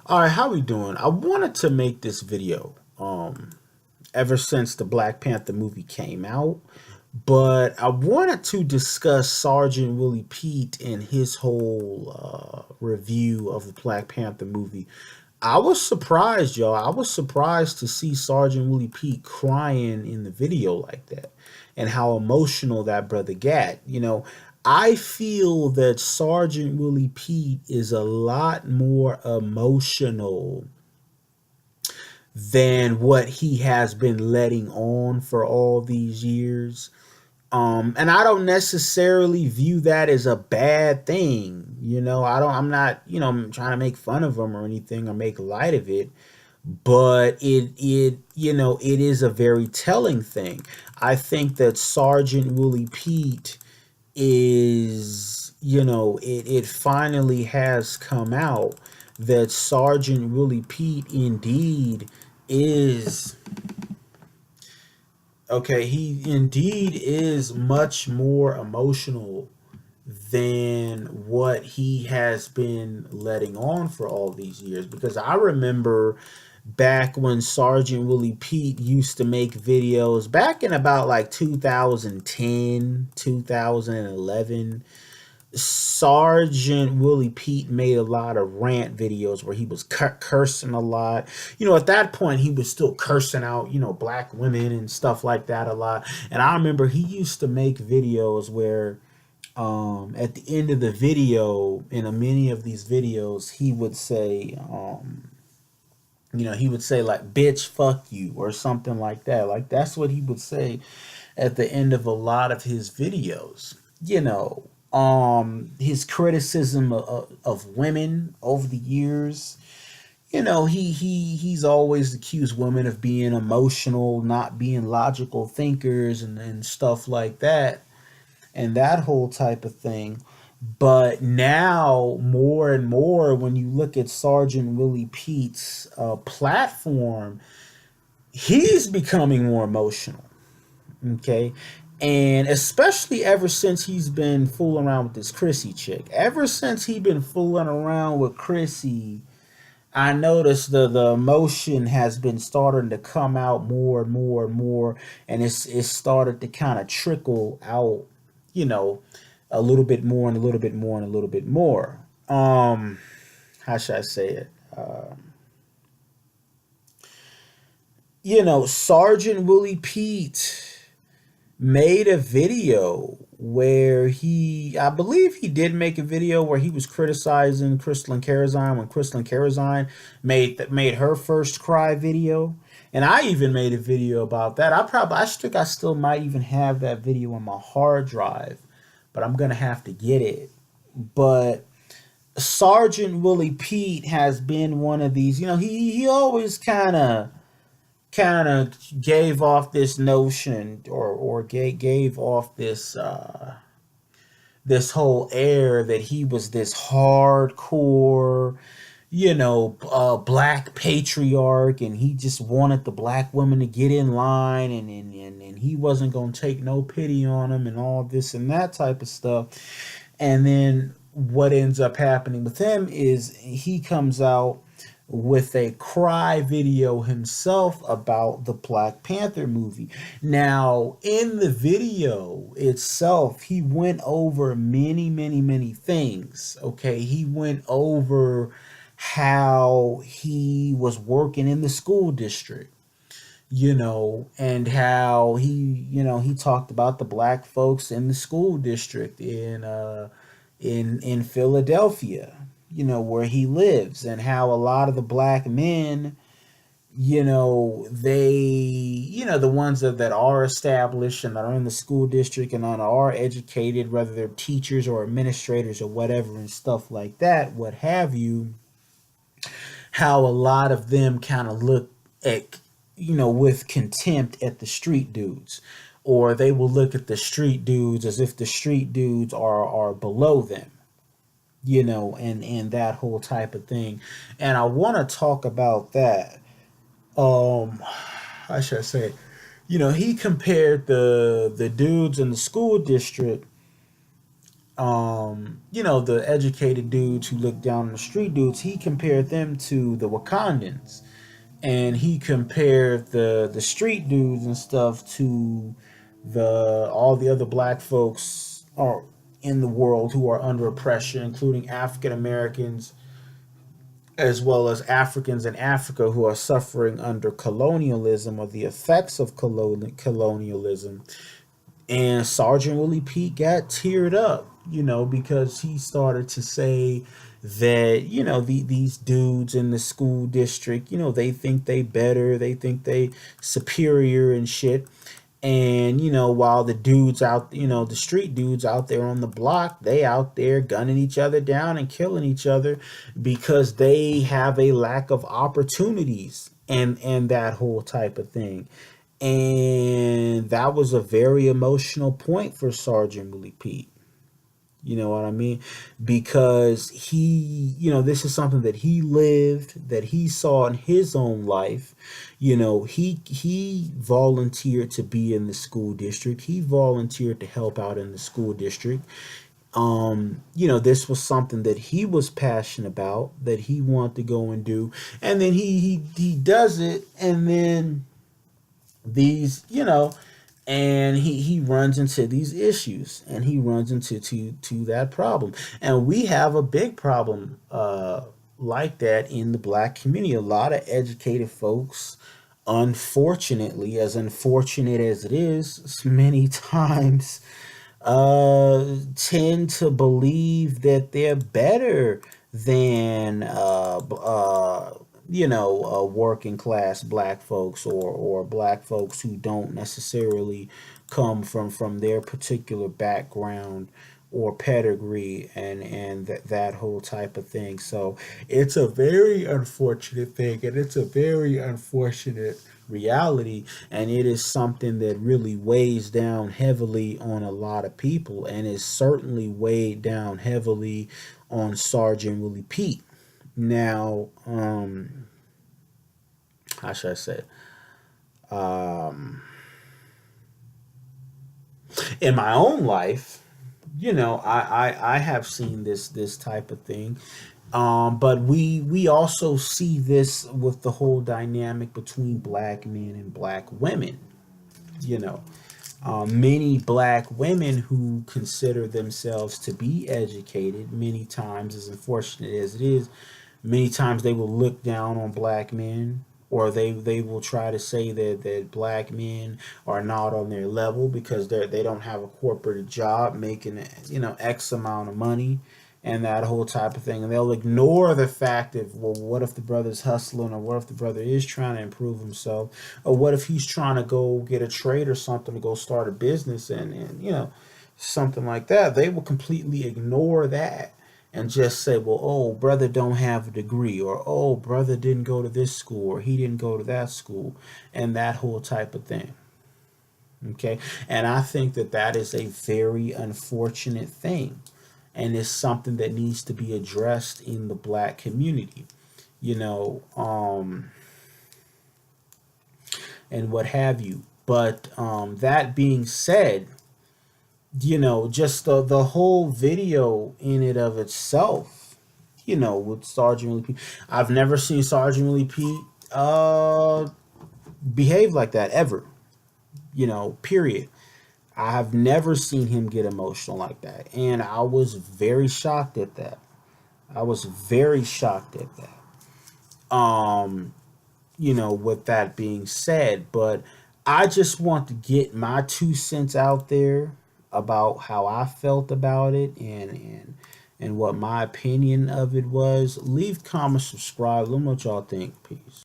All right, how we doing? I wanted to make this video ever since the Black Panther movie came out, but I wanted to discuss Sergeant Willie Pete and his whole review of the Black Panther movie. I was surprised, y'all. I was surprised to see Sergeant Willie Pete crying in the video like that and how emotional that brother got. I feel that Sergeant Willie Pete is a lot more emotional than what he has been letting on for all these years. And I don't necessarily view that as a bad thing. I'm not, trying to make fun of him or anything or make light of it, but it is a very telling thing. I think that Sergeant Willie Pete it finally has come out that Sergeant Willie Pete indeed is okay. He indeed is much more emotional than what he has been letting on for all these years. Because I remember back when Sergeant Willie Pete used to make videos back in about like 2010, 2011. Sergeant Willie Pete made a lot of rant videos where he was cursing a lot. At that point, he was still cursing out, black women and stuff like that a lot. And I remember he used to make videos where at the end of the video, in many of these videos, he would say like, bitch, fuck you, or something like that. Like, that's what he would say at the end of a lot of his videos. His criticism of women over the years. He's always accused women of being emotional, not being logical thinkers, and stuff like that, and that whole type of thing. But now, more and more, when you look at Sergeant Willie Pete's platform, he's becoming more emotional. Okay. And especially ever since he's been fooling around with this Chrissy chick. Ever since he been fooling around with Chrissy, I noticed the emotion has been starting to come out more and more and more, and it's started to kind of trickle out, you know, a little bit more and a little bit more and a little bit more. How should I say it? Sergeant Willie Pete made a video where I believe he did make a video where he was criticizing Crystalline Karazine when Crystalline Karazine made her first cry video, and I even made a video about that. I still might even have that video on my hard drive, but I'm gonna have to get it. But Sergeant Willie Pete has been one of these. He always kind of gave off this notion, or gave off this whole air that he was this hardcore, black patriarch, and he just wanted the black women to get in line, and he wasn't going to take no pity on them and all this and that type of stuff. And then what ends up happening with him is he comes out with a cry video himself about the Black Panther movie. Now, in the video itself, he went over many, many, many things. Okay, he went over how he was working in the school district, and how he talked about the black folks in the school district in Philadelphia, where he lives, and how a lot of the black men, the ones that are established and that are in the school district and that are educated, whether they're teachers or administrators or whatever and stuff like that, what have you, how a lot of them kind of look at, with contempt at the street dudes, or they will look at the street dudes as if the street dudes are below them, and that whole type of thing. And I want to talk about that. I should say, he compared the dudes in the school district the educated dudes who look down on the street dudes, he compared them to the Wakandans, and he compared the street dudes and stuff to the all the other black folks are in the world who are under oppression, including African Americans as well as Africans in Africa who are suffering under colonialism or the effects of colonialism. And Sergeant Willie Pete got teared up, because he started to say that, these dudes in the school district, they think they better, they think they superior and shit. And, while the dudes out, the street dudes out there on the block, they out there gunning each other down and killing each other because they have a lack of opportunities and that whole type of thing. And that was a very emotional point for Sergeant Willie Pete. You know what I mean? Because this is something that he lived, that he saw in his own life. He volunteered to be in the school district. He volunteered to help out in the school district. This was something that he was passionate about, that he wanted to go and do. And then he does it, and then these and he runs into these issues, and he runs into to that problem. And we have a big problem like that in the black community. A lot of educated folks, unfortunately, as unfortunate as it is many times, tend to believe that they're better than working class black folks, or black folks who don't necessarily come from their particular background or pedigree, and that whole type of thing. So it's a very unfortunate thing, and it's a very unfortunate reality, and it is something that really weighs down heavily on a lot of people, and is certainly weighed down heavily on Sergeant Willie Pete. Now, how should I say? Um, in my own life, I have seen this type of thing. But we also see this with the whole dynamic between black men and black women. You know, many black women who consider themselves to be educated, many times, as unfortunate as it is, many times they will look down on black men, or they will try to say that black men are not on their level because they don't have a corporate job making X amount of money, and that whole type of thing. And they'll ignore the fact of, well, what if the brother's hustling, or what if the brother is trying to improve himself, or what if he's trying to go get a trade or something, to go start a business, and something like that. They will completely ignore that and just say, well, oh, brother don't have a degree, or oh, brother didn't go to this school, or he didn't go to that school, and that whole type of thing. Okay, and I think that that is a very unfortunate thing, and it's something that needs to be addressed in the black community, you know, and what have you. But that being said, just the whole video in it of itself, with Sergeant Willie Pete. I've never seen Sergeant Willie Pete behave like that ever. Period. I have never seen him get emotional like that, and I was very shocked at that. I was very shocked at that. With that being said, but I just want to get my 2 cents out there about how I felt about it, and what my opinion of it was. Leave comments, subscribe. Let me know what y'all think. Peace.